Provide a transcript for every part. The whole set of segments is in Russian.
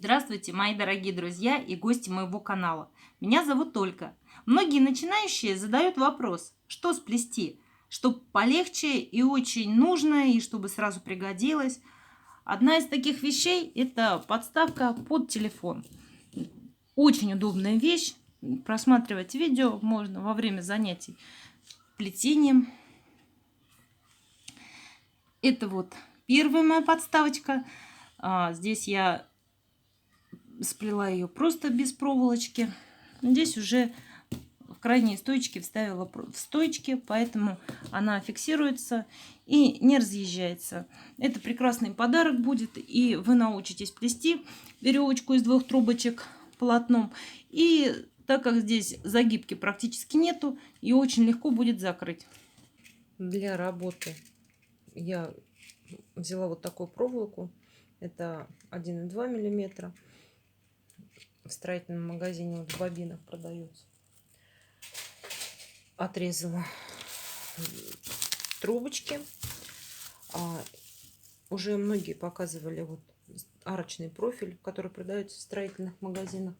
Здравствуйте, мои дорогие друзья и гости моего канала. Меня зовут Ольга. Многие начинающие задают вопрос, что сплести, чтобы полегче и очень нужно, и чтобы сразу пригодилось. Одна из таких вещей – это подставка под телефон. Очень удобная вещь. Просматривать видео можно во время занятий плетением. Это вот первая моя подставочка. Здесь я сплела ее просто без проволочки. Здесь уже в крайние стойчики вставила в стойчики, поэтому она фиксируется и не разъезжается. Это прекрасный подарок будет, и вы научитесь плести веревочку из 2 трубочек полотном. И так как здесь загибки практически нету, и очень легко будет закрыть. Для работы я взяла вот такую проволоку. Это 1,2 миллиметра. В строительном магазине вот в бобинах продается. Отрезала трубочки. Уже многие показывали вот арочный профиль, который продается в строительных магазинах.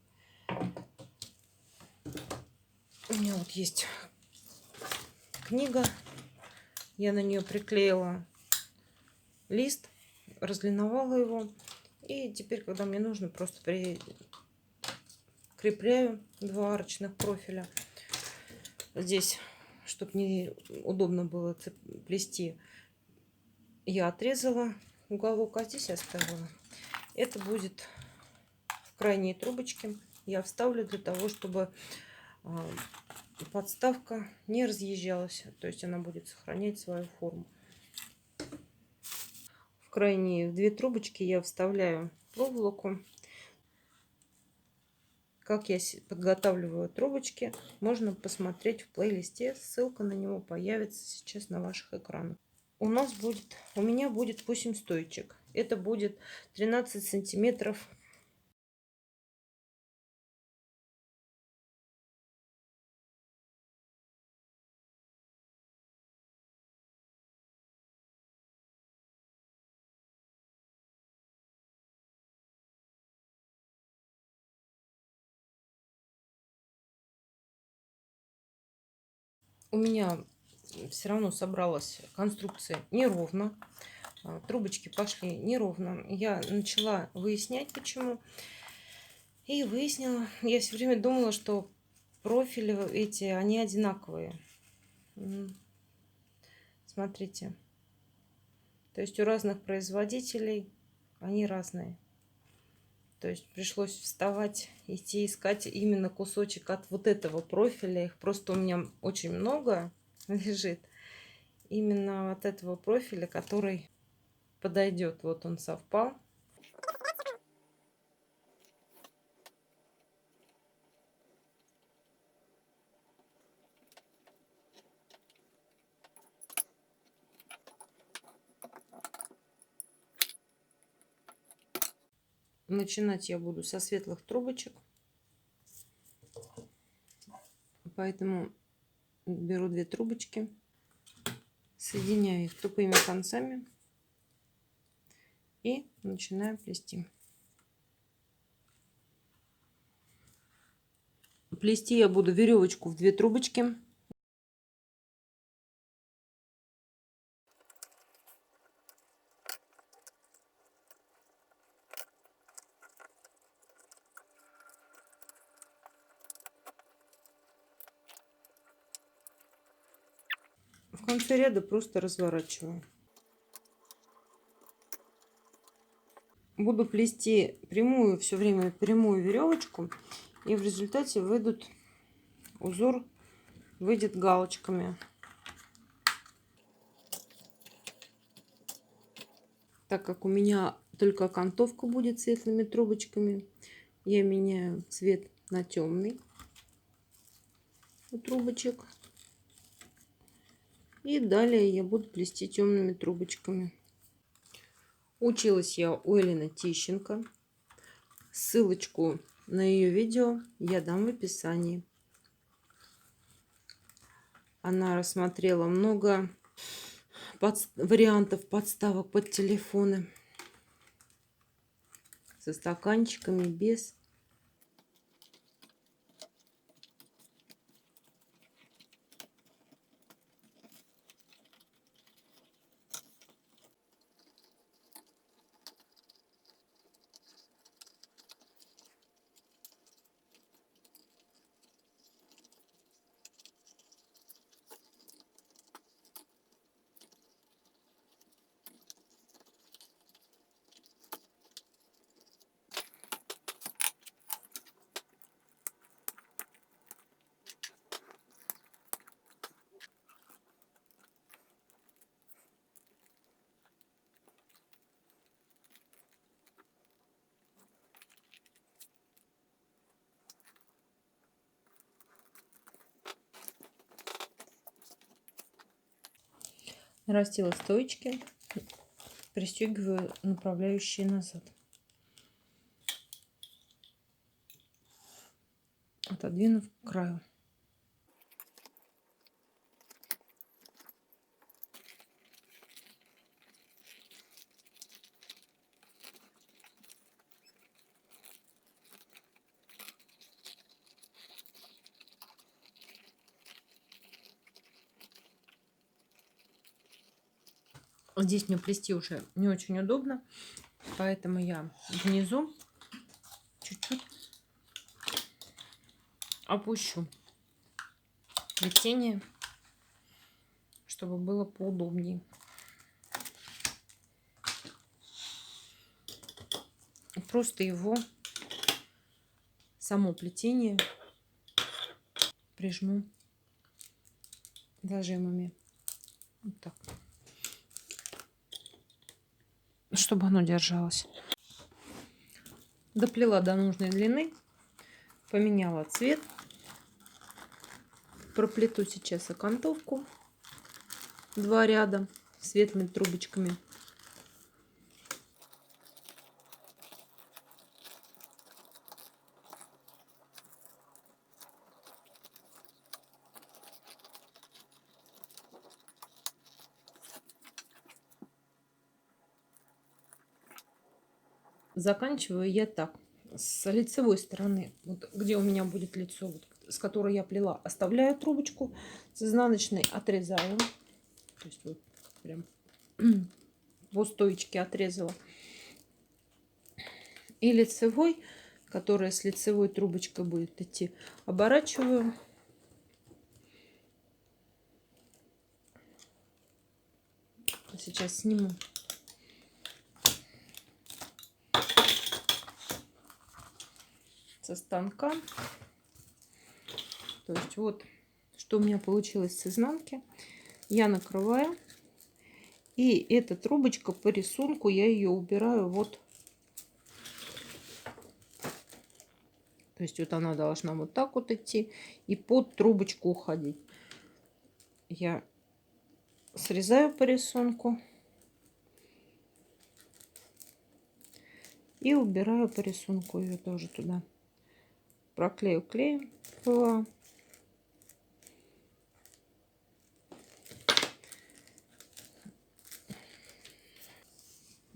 У меня вот есть книга. Я на нее приклеила лист, разлиновала его. И теперь, когда мне нужно, просто прикрепляю 2 арочных профиля. Здесь, чтобы не удобно было плести, я отрезала уголок, а здесь оставила. Это будет в крайние трубочки. Я вставлю для того, чтобы подставка не разъезжалась. То есть она будет сохранять свою форму. В крайние 2 трубочки я вставляю проволоку. Как я подготавливаю трубочки, можно посмотреть в плейлисте. Ссылка на него появится сейчас на ваших экранах. У меня будет 8 стоечек. Это будет 13 сантиметров. У меня все равно собралась конструкция неровно. Трубочки пошли неровно. Я начала выяснять, почему. И выяснила. Я все время думала, что профили эти, они одинаковые. Смотрите. То есть у разных производителей они разные. То есть пришлось вставать, идти искать именно кусочек от вот этого профиля. Их просто у меня очень много лежит. Именно от этого профиля, который подойдет. Вот он совпал. Начинать я буду со светлых трубочек. Поэтому беру 2 трубочки, соединяю их тупыми концами и начинаю плести. Плести я буду веревочку в 2 трубочки. В конце ряда просто разворачиваю. Буду плести прямую, все время прямую веревочку, и в результате узор выйдет галочками. Так как у меня только окантовка будет светлыми трубочками, я меняю цвет на темный у трубочек. И далее я буду плести темными трубочками. Училась я у Элины Тищенко. Ссылочку на ее видео я дам в описании. Она рассмотрела много вариантов подставок под телефоны. со стаканчиками, без. Нарастила стоечки, пристегиваю направляющие назад. Отодвинув к краю. Здесь мне плести уже не очень удобно, поэтому я внизу чуть-чуть опущу плетение, чтобы было поудобнее. Просто его, само плетение, прижму зажимами. Вот так. Чтобы оно держалось. Доплела до нужной длины, поменяла цвет. Проплету сейчас окантовку. 2 ряда светлыми трубочками. Заканчиваю я так. С лицевой стороны, вот где у меня будет лицо, вот, с которой я плела, оставляю трубочку. С изнаночной отрезаю. То есть вот прям по стоечке отрезала. И лицевой, которая с лицевой трубочкой будет идти, оборачиваю. Сейчас сниму. Со станка. То есть вот, что у меня получилось с изнанки. Я накрываю. И эта трубочка по рисунку, я ее убираю вот. То есть вот она должна вот так вот идти и под трубочку уходить. Я срезаю по рисунку. И убираю по рисунку ее тоже туда. Проклею клеем ПВА.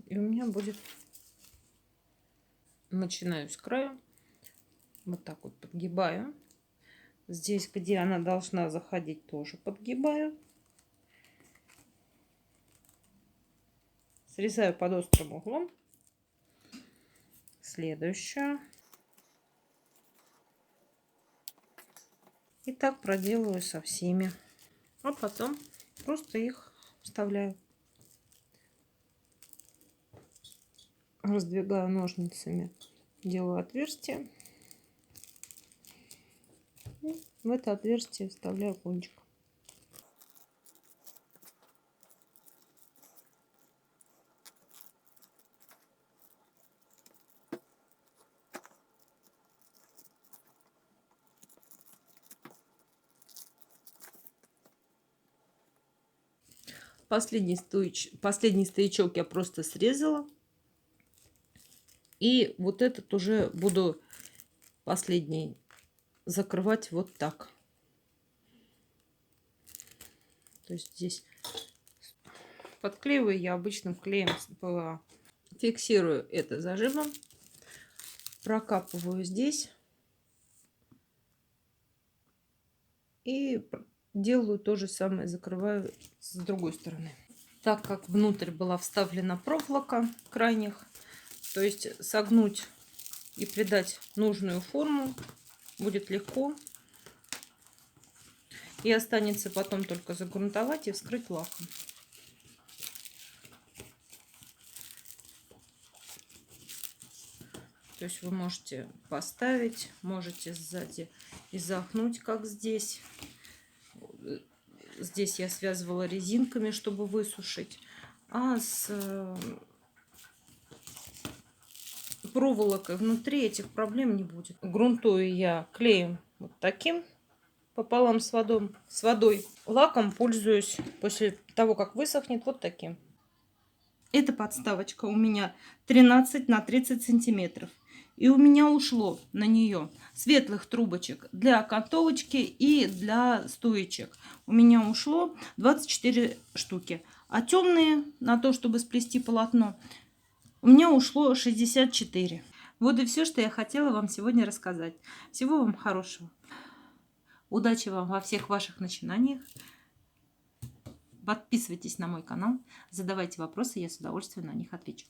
И у меня будет, начинаю с края, вот так вот подгибаю. Здесь, где она должна заходить, тоже подгибаю. Срезаю под острым углом. Следующую. И так проделываю со всеми. А потом просто их вставляю. Раздвигаю ножницами. Делаю отверстие. И в это отверстие вставляю кончик. Последний стоячок я просто срезала. И вот этот уже буду последний закрывать вот так. То есть здесь подклеиваю я обычным клеем ПВА. Фиксирую это зажимом. прокапываю здесь и делаю то же самое, закрываю с другой стороны. Так как внутрь была вставлена проволока крайних, то есть согнуть и придать нужную форму будет легко. И останется потом только загрунтовать и вскрыть лаком. То есть вы можете поставить, можете сзади и загнуть, как здесь. Здесь я связывала резинками, чтобы высушить. А с проволокой внутри этих проблем не будет. Грунтую я клеем вот таким пополам с водой. Лаком пользуюсь после того, как высохнет, вот таким. Эта подставочка у меня 13 на 30 сантиметров. И у меня ушло на нее светлых трубочек для окантовочки и для стоечек. У меня ушло 24 штуки. А темные на то, чтобы сплести полотно, у меня ушло 64. Вот и все, что я хотела вам сегодня рассказать. Всего вам хорошего. Удачи вам во всех ваших начинаниях. Подписывайтесь на мой канал, задавайте вопросы, я с удовольствием на них отвечу.